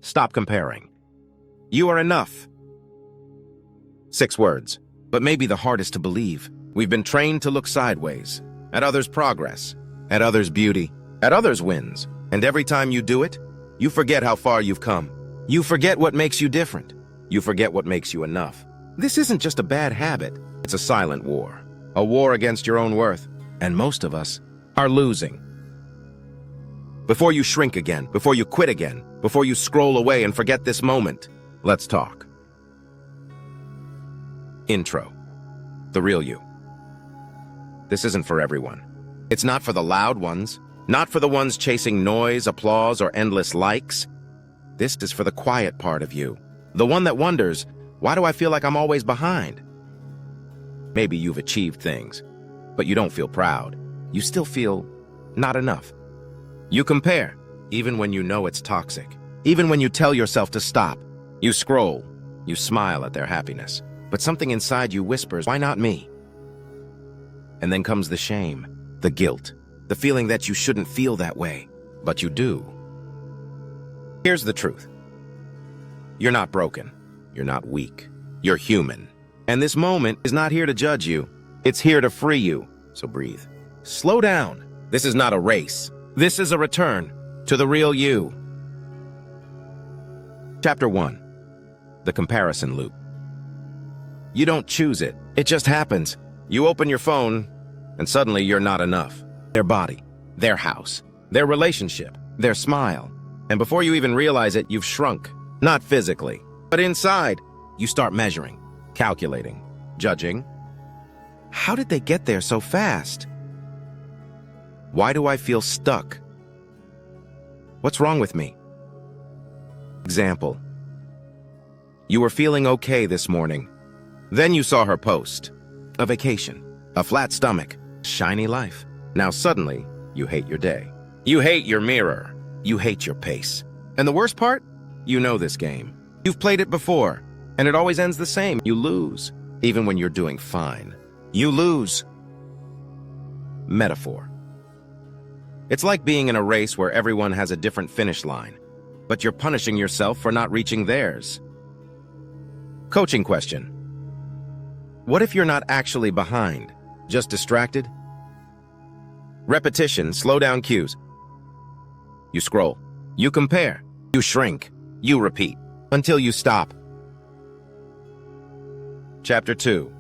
Stop comparing. You are enough. 6 words, but maybe the hardest to believe. We've been trained to look sideways, at others' progress, at others' beauty, at others' wins. And every time you do it, you forget how far you've come. You forget what makes you different. You forget what makes you enough. This isn't just a bad habit. It's a silent war. A war against your own worth. And most of us are losing. Before you shrink again, before you quit again, before you scroll away and forget this moment, let's talk. Intro. The real you. This isn't for everyone. It's not for the loud ones, not for the ones chasing noise, applause, or endless likes. This is for the quiet part of you, the one that wonders, why do I feel like I'm always behind? Maybe you've achieved things, but you don't feel proud. You still feel not enough. You compare, even when you know it's toxic. Even when you tell yourself to stop. You scroll, you smile at their happiness, but something inside you whispers, why not me? And then comes the shame, the guilt, the feeling that you shouldn't feel that way, but you do. Here's the truth. You're not broken. You're not weak. You're human. And this moment is not here to judge you. It's here to free you. So breathe. Slow down. This is not a race. This is a return to the real you. Chapter 1. The comparison loop. You don't choose it. It just happens. You open your phone, and suddenly you're not enough. Their body, their house, their relationship, their smile. And before you even realize it, you've shrunk. Not physically, but inside. You start measuring, calculating, judging. How did they get there so fast? Why do I feel stuck? What's wrong with me? Example. You were feeling okay this morning. Then you saw her post. A vacation, a flat stomach, shiny life. Now suddenly, you hate your day. You hate your mirror. You hate your pace. And the worst part? You know this game. You've played it before, and it always ends the same. You lose, even when you're doing fine. You lose. Metaphor. It's like being in a race where everyone has a different finish line, but you're punishing yourself for not reaching theirs. Coaching question. What if you're not actually behind, just distracted? Repetition, slow down cues. You scroll, you compare, you shrink, you repeat, until you stop. Chapter 2.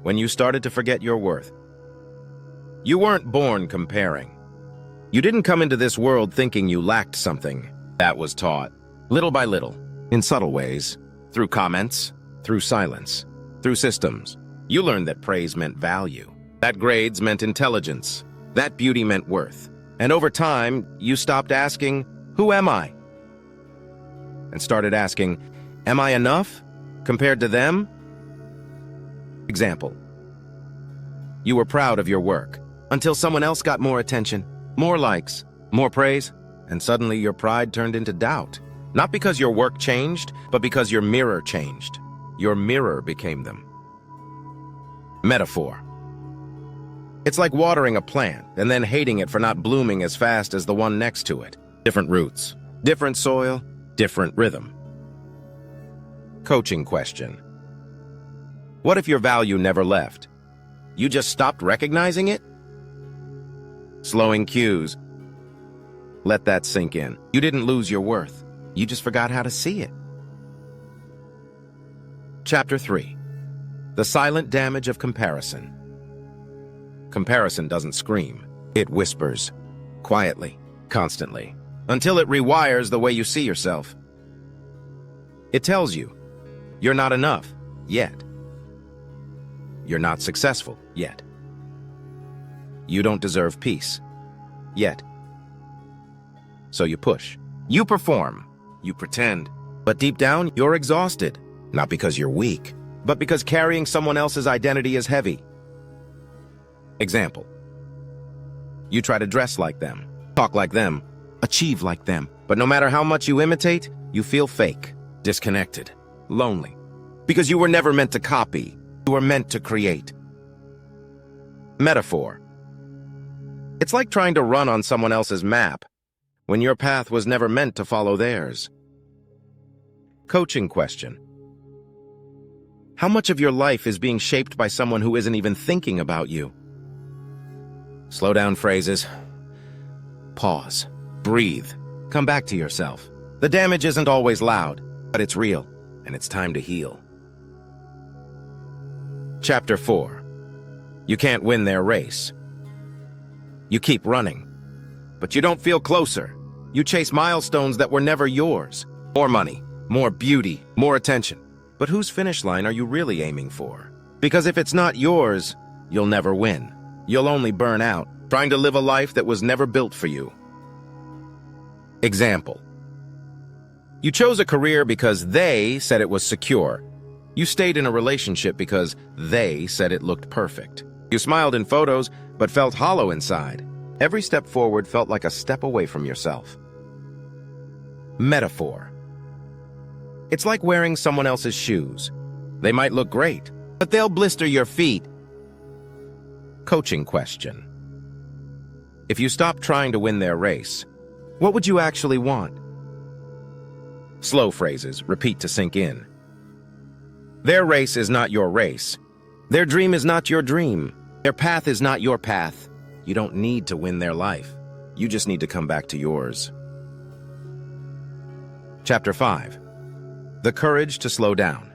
When you started to forget your worth. You weren't born comparing. You didn't come into this world thinking you lacked something. That was taught, little by little, in subtle ways, through comments, through silence, through systems. You learned that praise meant value, that grades meant intelligence, that beauty meant worth. And over time, you stopped asking, who am I? And started asking, am I enough compared to them? Example. You were proud of your work until someone else got more attention, more likes, more praise, and suddenly your pride turned into doubt. Not because your work changed, but because your mirror changed. Your mirror became them. Metaphor. It's like watering a plant and then hating it for not blooming as fast as the one next to it. Different roots, different soil, different rhythm. Coaching question. What if your value never left? You just stopped recognizing it? Slowing cues. Let that sink in. You didn't lose your worth. You just forgot how to see it. Chapter 3. The silent damage of comparison. Comparison doesn't scream. It whispers, quietly, constantly, until it rewires the way you see yourself. It tells you, you're not enough, yet. You're not successful, yet. You don't deserve peace, yet. So you push. You perform. You pretend. But deep down, you're exhausted. Not because you're weak, but because carrying someone else's identity is heavy. Example. You try to dress like them, talk like them, achieve like them. But no matter how much you imitate, you feel fake, disconnected, lonely. Because you were never meant to copy. You were meant to create. Metaphor. It's like trying to run on someone else's map when your path was never meant to follow theirs. Coaching question. How much of your life is being shaped by someone who isn't even thinking about you? Slow down phrases. Pause. Breathe. Come back to yourself. The damage isn't always loud, but it's real, and it's time to heal. Chapter 4. You can't win their race. You keep running, but you don't feel closer. You chase milestones that were never yours. More money, more beauty, more attention. But whose finish line are you really aiming for? Because if it's not yours, you'll never win. You'll only burn out, trying to live a life that was never built for you. Example. You chose a career because they said it was secure. You stayed in a relationship because they said it looked perfect. You smiled in photos, but felt hollow inside. Every step forward felt like a step away from yourself. Metaphor. It's like wearing someone else's shoes. They might look great, but they'll blister your feet. Coaching question. If you stopped trying to win their race, what would you actually want? Slow phrases, repeat to sink in. Their race is not your race. Their dream is not your dream. Their path is not your path. You don't need to win their life. You just need to come back to yours. Chapter 5. The courage to slow down.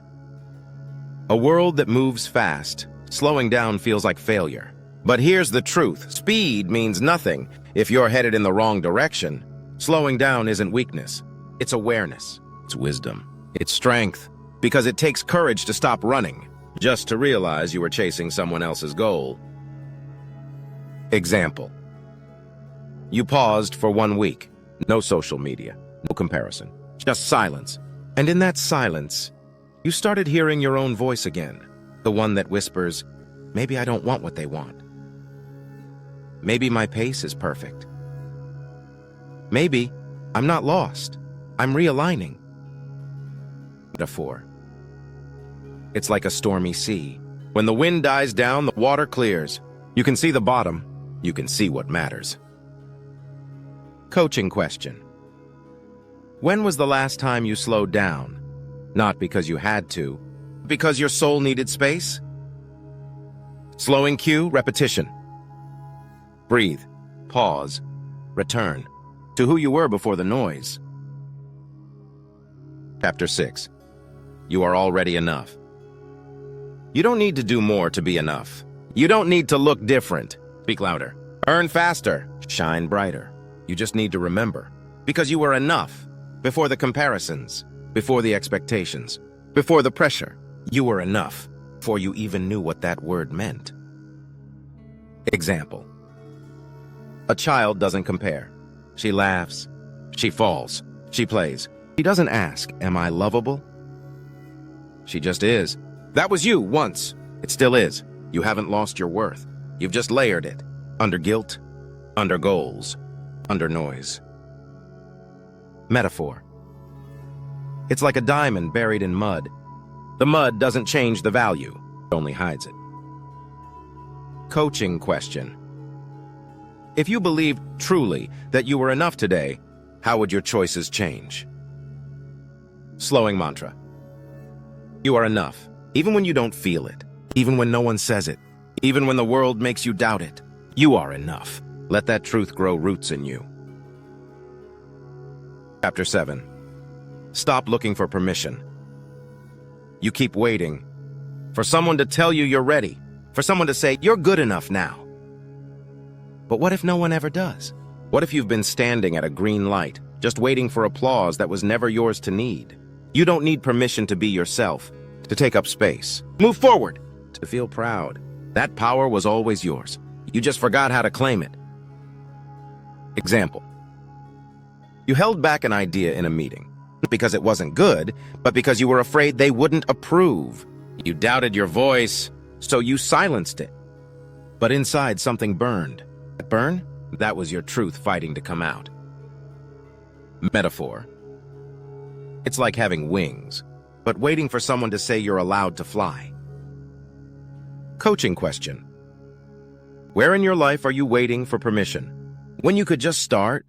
A world that moves fast, slowing down feels like failure. But here's the truth. Speed means nothing if you're headed in the wrong direction. Slowing down isn't weakness. It's awareness. It's wisdom. It's strength. Because it takes courage to stop running, just to realize you were chasing someone else's goal. Example. You paused for 1 week. No social media, no comparison, just silence. And in that silence, you started hearing your own voice again, the one that whispers, maybe I don't want what they want. Maybe my pace is perfect. Maybe I'm not lost. I'm realigning. Metaphor. It's like a stormy sea. When the wind dies down, the water clears. You can see the bottom. You can see what matters. Coaching question. When was the last time you slowed down? Not because you had to, because your soul needed space? Slowing cue, repetition. Breathe, pause, return to who you were before the noise. Chapter 6. You are already enough. You don't need to do more to be enough. You don't need to look different. Speak louder. Earn faster. Shine brighter. You just need to remember. Because you were enough. Before the comparisons. Before the expectations. Before the pressure. You were enough. Before you even knew what that word meant. Example. A child doesn't compare. She laughs. She falls. She plays. She doesn't ask, am I lovable? She just is. That was you once. It still is. You haven't lost your worth. You've just layered it. Under guilt, under goals, under noise. Metaphor. It's like a diamond buried in mud. The mud doesn't change the value, it only hides it. Coaching question. If you believed truly that you were enough today, how would your choices change? Slowing mantra. You are enough, even when you don't feel it, even when no one says it, even when the world makes you doubt it. You are enough. Let that truth grow roots in you. Chapter 7. Stop looking for permission. You keep waiting for someone to tell you you're ready, for someone to say you're good enough now. But what if no one ever does? What if you've been standing at a green light, just waiting for applause that was never yours to need? You don't need permission to be yourself, to take up space. Move forward, to feel proud. That power was always yours. You just forgot how to claim it. Example. You held back an idea in a meeting, not because it wasn't good, but because you were afraid they wouldn't approve. You doubted your voice, so you silenced it. But inside something burned. That burn? That was your truth fighting to come out. Metaphor. It's like having wings, but waiting for someone to say you're allowed to fly. Coaching question. Where in your life are you waiting for permission? When you could just start?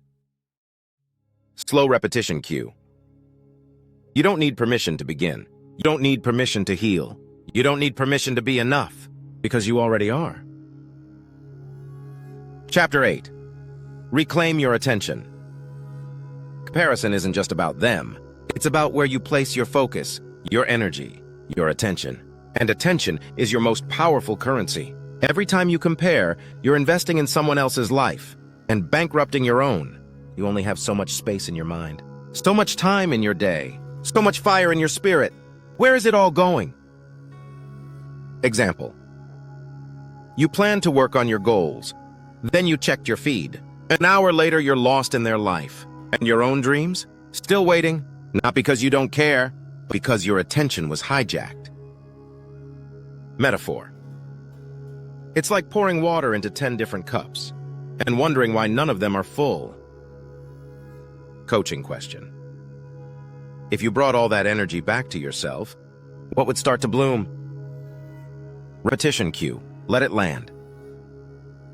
Slow repetition cue. You don't need permission to begin. You don't need permission to heal. You don't need permission to be enough, because you already are. Chapter 8. Reclaim your attention. Comparison isn't just about them. It's about where you place your focus, your energy, your attention. And attention is your most powerful currency. Every time you compare, you're investing in someone else's life and bankrupting your own. You only have so much space in your mind, so much time in your day, so much fire in your spirit. Where is it all going? Example. You plan to work on your goals. Then you checked your feed. An hour later, you're lost in their life. And your own dreams? Still waiting, not because you don't care, but because your attention was hijacked. Metaphor. It's like pouring water into 10 different cups and wondering why none of them are full. Coaching question. If you brought all that energy back to yourself, what would start to bloom? Repetition cue. Let it land.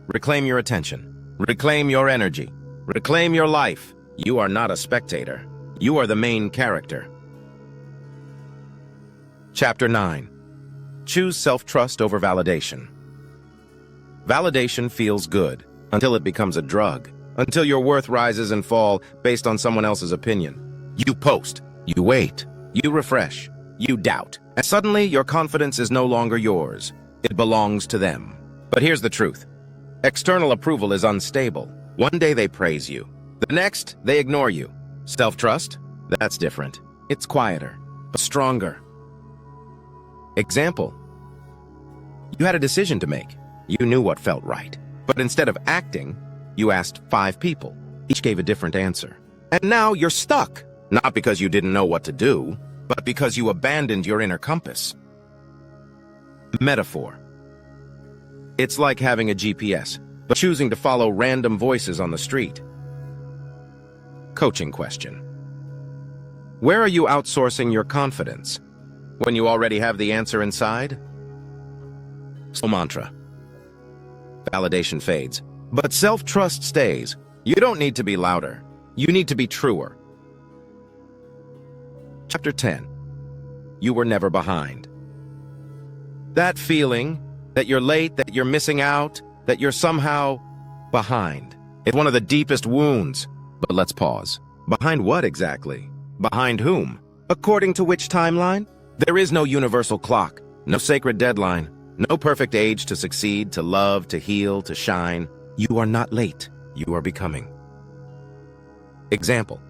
Reclaim your attention. Reclaim your energy. Reclaim your life. You are not a spectator. You are the main character. Chapter 9. Choose self-trust over validation. Validation feels good until it becomes a drug, until your worth rises and falls based on someone else's opinion. You post, you wait, you refresh, you doubt, and suddenly your confidence is no longer yours. It belongs to them. But here's the truth. External approval is unstable. One day they praise you. The next, they ignore you. Self-trust? That's different. It's quieter, but stronger. Example. You had a decision to make. You knew what felt right. But instead of acting, you asked 5 people. Each gave a different answer. And now you're stuck. Not because you didn't know what to do, but because you abandoned your inner compass. Metaphor. It's like having a GPS, but choosing to follow random voices on the street. Coaching question. Where are you outsourcing your confidence? When you already have the answer inside? So mantra. Validation fades, but self-trust stays. You don't need to be louder. You need to be truer. Chapter 10. You were never behind. That feeling that you're late, that you're missing out, that you're somehow behind. It's one of the deepest wounds. But let's pause. Behind what exactly? Behind whom? According to which timeline? There is no universal clock, no sacred deadline, no perfect age to succeed, to love, to heal, to shine. You are not late. You are becoming. Example.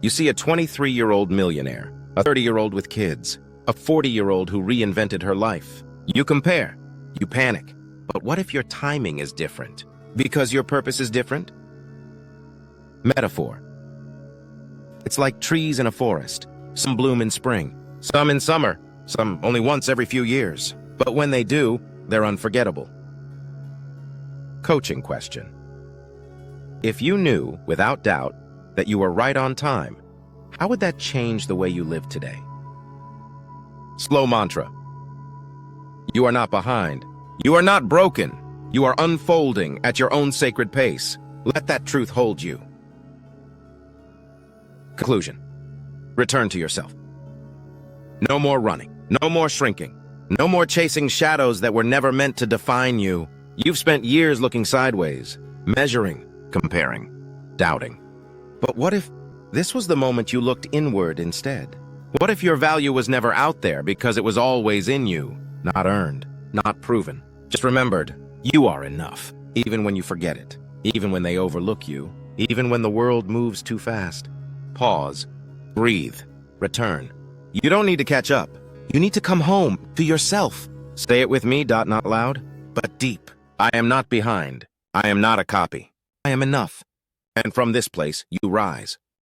You see a 23-year-old millionaire, a 30-year-old with kids, a 40-year-old who reinvented her life. You compare. You panic. But what if your timing is different? Because your purpose is different? Metaphor. It's like trees in a forest. Some bloom in spring, some in summer, some only once every few years. But when they do, they're unforgettable. Coaching question. If you knew, without doubt, that you were right on time, how would that change the way you live today? Slow mantra. You are not behind. You are not broken. You are unfolding at your own sacred pace. Let that truth hold you. Conclusion. Return to yourself. No more running. No more shrinking. No more chasing shadows that were never meant to define you. You've spent years looking sideways, measuring, comparing, doubting. But what if this was the moment you looked inward instead? What if your value was never out there because it was always in you, not earned, not proven, just remembered? You are enough, even when you forget it, even when they overlook you, even when the world moves too fast. Pause, breathe, return. You don't need to catch up. You need to come home to yourself. Say it with me, not loud, but deep. I am not behind. I am not a copy. I am enough. And from this place, you rise.